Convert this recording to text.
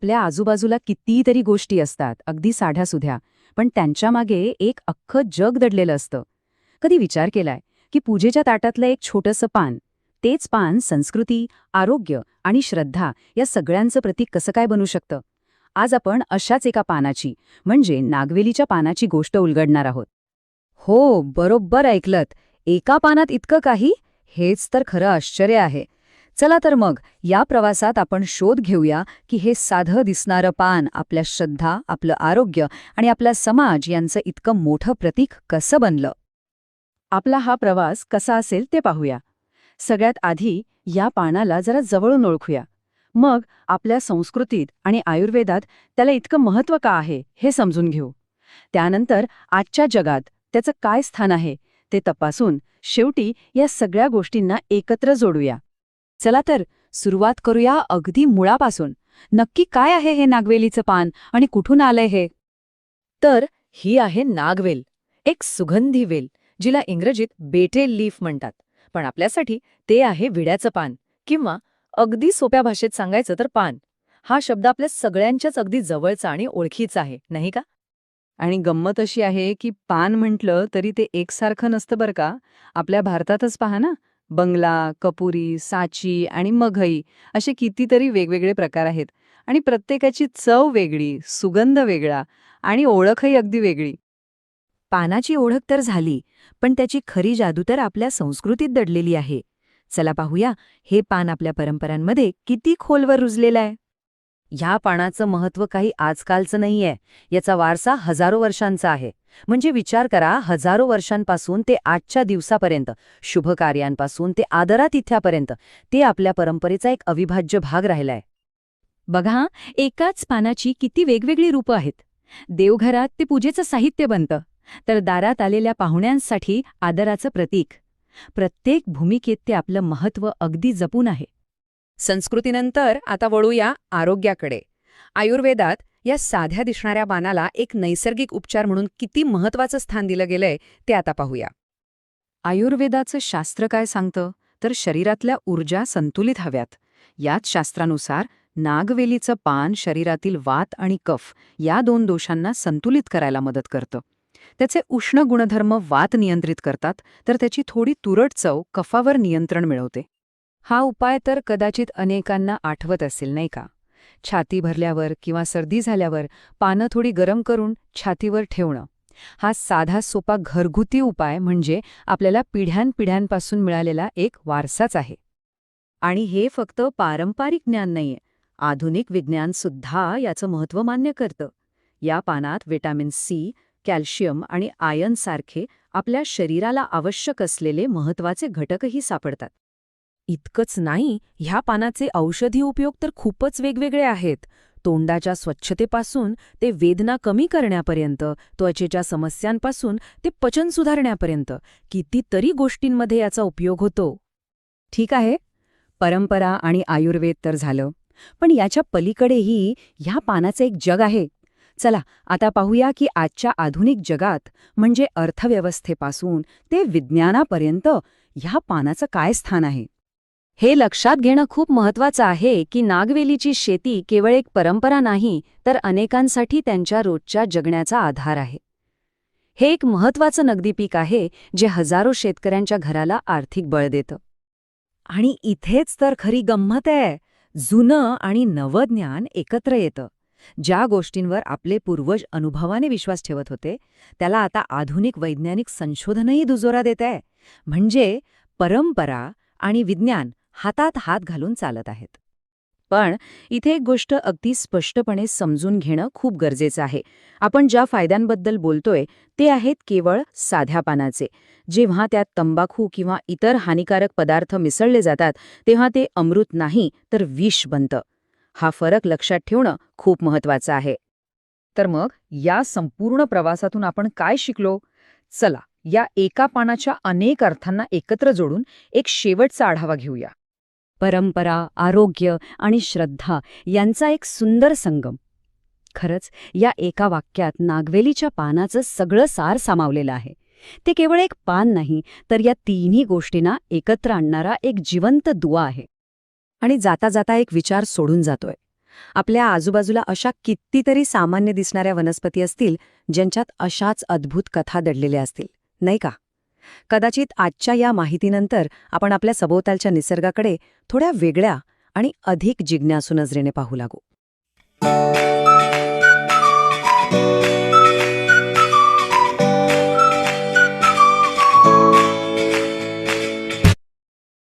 आपल्या आजूबाजूला कितीतरी गोष्टी असतात, अगदी साध्यासुध्या, पण त्यांच्यामागे एक अख्खं जग दडलेलं असतं. कधी विचार केलाय की पूजेच्या ताटातलं एक छोटंसं पान, तेच पान संस्कृती, आरोग्य आणि श्रद्धा या सगळ्यांचं प्रतीक कसं काय बनू शकतं? आज आपण अशाच एका पानाची, म्हणजे नागवेलीच्या पानाची गोष्ट उलगडणार आहोत. हो, बरोबर ऐकलत. एका पानात इतकं काही? हेच तर खरं आश्चर्य आहे. चला तर मग या प्रवासात आपण शोध घेऊया की हे साधं दिसणारं पान आपल्या श्रद्धा, आपलं आरोग्य आणि आपला समाज यांचं इतकं मोठं प्रतीक कसं बनलं. आपला हा प्रवास कसा असेल ते पाहूया. सगळ्यात आधी या पानाला जरा जवळून ओळखूया. मग आपल्या संस्कृतीत आणि आयुर्वेदात त्याला इतकं महत्त्व का आहे हे समजून घेऊ. त्यानंतर आजच्या जगात त्याचं काय स्थान आहे ते तपासून शेवटी या सगळ्या गोष्टींना एकत्र जोडूया. चला तर सुरुवात करूया अगदी मुळापासून. नक्की काय आहे हे नागवेलीचं पान आणि कुठून आलंय हे? तर ही आहे नागवेल, एक सुगंधी वेल, जिला इंग्रजीत बेटेल लीफ म्हणतात. पण आपल्यासाठी ते आहे विड्याचं पान, किंवा अगदी सोप्या भाषेत सांगायचं तर पान. हा शब्द आपल्या सगळ्यांच्याच अगदी जवळचा आणि ओळखीचा आहे, नाही का? आणि गंमत अशी आहे की पान म्हटलं तरी ते एकसारखं नसतं बरं का. आपल्या भारतातच पहा ना, बंगला, कपुरी, साची आणि मघई असे कितीतरी वेगवेगळे प्रकार आहेत. आणि प्रत्येकाची चव वेगळी, सुगंध वेगळा आणि ओळखही अगदी वेगळी. पानाची ओळख तर झाली, पण त्याची खरी जादू तर आपल्या संस्कृतीत दडलेली आहे. चला पाहूया हे पान आपल्या परंपरांमध्ये किती खोलवर रुजलेलं आहे. ह्या पानाचं महत्त्व काही आजकालचं नाहीये. याचा वारसा हजारो वर्षांचा आहे. म्हणजे विचार करा, हजारो वर्षांपासून ते आजच्या दिवसापर्यंत, शुभ कार्यांपासून ते आदरातिथ्यापर्यंत ते आपल्या परंपरेचा एक अविभाज्य भाग राहिलाय. बघा, एकाच पानाची किती वेगवेगळी रूपं आहेत. देवघरात ते पूजेचं साहित्य बनतं, तर दारात आलेल्या पाहुण्यांसाठी आदराचं प्रतीक. प्रत्येक भूमिकेत ते आपलं महत्त्व अगदी जपून आहे. संस्कृतीनंतर आता वळूया आरोग्याकडे. आयुर्वेदात या साध्या दिसणाऱ्या पानाला एक नैसर्गिक उपचार म्हणून किती महत्त्वाचं स्थान दिलं गेलंय ते आता पाहूया. आयुर्वेदाचं शास्त्र काय सांगतं, तर शरीरातल्या ऊर्जा संतुलित हव्यात. याच शास्त्रानुसार नागवेलीचं पान शरीरातील वात आणि कफ या दोन दोषांना संतुलित करायला मदत करतं. त्याचे उष्ण गुणधर्म वात नियंत्रित करतात, तर त्याची थोडी तुरट चव कफावर नियंत्रण मिळवते. हा उपाय तर कदाचित अनेकांना आठवत असेल, नाही का? छाती भरल्यावर किंवा सर्दी झाल्यावर पानं थोडी गरम करून छातीवर ठेवणं. हा साधा सोपा घरगुती उपाय म्हणजे आपल्याला पिढ्यानपिढ्यांपासून मिळालेला एक वारसाच आहे. आणि हे फक्त पारंपरिक ज्ञान नाहीये. आधुनिक विज्ञानसुद्धा याचं महत्त्व मान्य करतं. या पानात व्हिटॅमिन सी, कॅल्शियम आणि आयर्न सारखे आपल्या शरीराला आवश्यक असलेले महत्त्वाचे घटकही सापडतात. इतकंच नाही, ह्या पानाचे औषधी उपयोग तर खूपच वेगवेगळे आहेत. तोंडाच्या स्वच्छतेपासून ते वेदना कमी करण्यापर्यंत, त्वचेच्या समस्यांपासून ते पचन सुधारण्यापर्यंत कितीतरी गोष्टींमध्ये याचा उपयोग होतो. ठीक आहे, परंपरा आणि आयुर्वेद तर झालं, पण याच्या पलीकडेही ह्या पानाचं एक जग आहे. चला आता पाहूया की आजच्या आधुनिक जगात, म्हणजे अर्थव्यवस्थेपासून ते विज्ञानापर्यंत, ह्या पानाचं काय स्थान आहे. हे लक्षात घेणं खूप महत्त्वाचं आहे की नागवेलीची शेती केवळ एक परंपरा नाही, तर अनेकांसाठी त्यांच्या रोजच्या जगण्याचा आधार आहे. हे एक महत्त्वाचं नगदी पीक आहे, जे हजारो शेतकऱ्यांच्या घराला आर्थिक बळ देतं. आणि इथेच तर खरी गंमत आहे. जुनं आणि नवं ज्ञान एकत्र येतं. ज्या गोष्टींवर आपले पूर्वज अनुभवाने विश्वास ठेवत होते, त्याला आता आधुनिक वैज्ञानिक संशोधनही दुजोरा देत आहे. म्हणजे परंपरा आणि विज्ञान हातात हात घालून चालत आहेत. पण इथे एक गोष्ट अगदी स्पष्टपणे समजून घेणं खूप गरजेचं आहे. आपण ज्या फायद्यांबद्दल बोलतोय ते आहेत केवळ साध्या पानाचे. जेव्हा त्यात तंबाखू किंवा इतर हानिकारक पदार्थ मिसळले जातात, तेव्हा ते अमृत नाही तर विष बनतं. हा फरक लक्षात ठेवणं खूप महत्त्वाचं आहे. तर मग या संपूर्ण प्रवासातून आपण काय शिकलो? चला, या एका पानाच्या अनेक अर्थांना एकत्र जोडून एक शेवटचा आढावा घेऊया. परंपरा, आरोग्य आणि श्रद्धा यांचा एक सुंदर संगम. खरंच या एका वाक्यात नागवेलीच्या पानाचं सगळं सार सामावलेलं आहे. ते केवळ एक पान नाही, तर या तिन्ही गोष्टींना एकत्र आणणारा एक जिवंत दुवा आहे. आणि जाता जाता एक विचार सोडून जातोय. आपल्या आजूबाजूला अशा कितीतरी सामान्य दिसणाऱ्या वनस्पती असतील ज्यांच्यात अशाच अद्भुत कथा दडलेल्या असतील, नाही का? कदाचित आजच्या या माहितीनंतर आपण आपल्या सभोवतालच्या निसर्गाकडे थोड्या वेगळ्या आणि अधिक जिज्ञासू नजरेने पाहू लागू.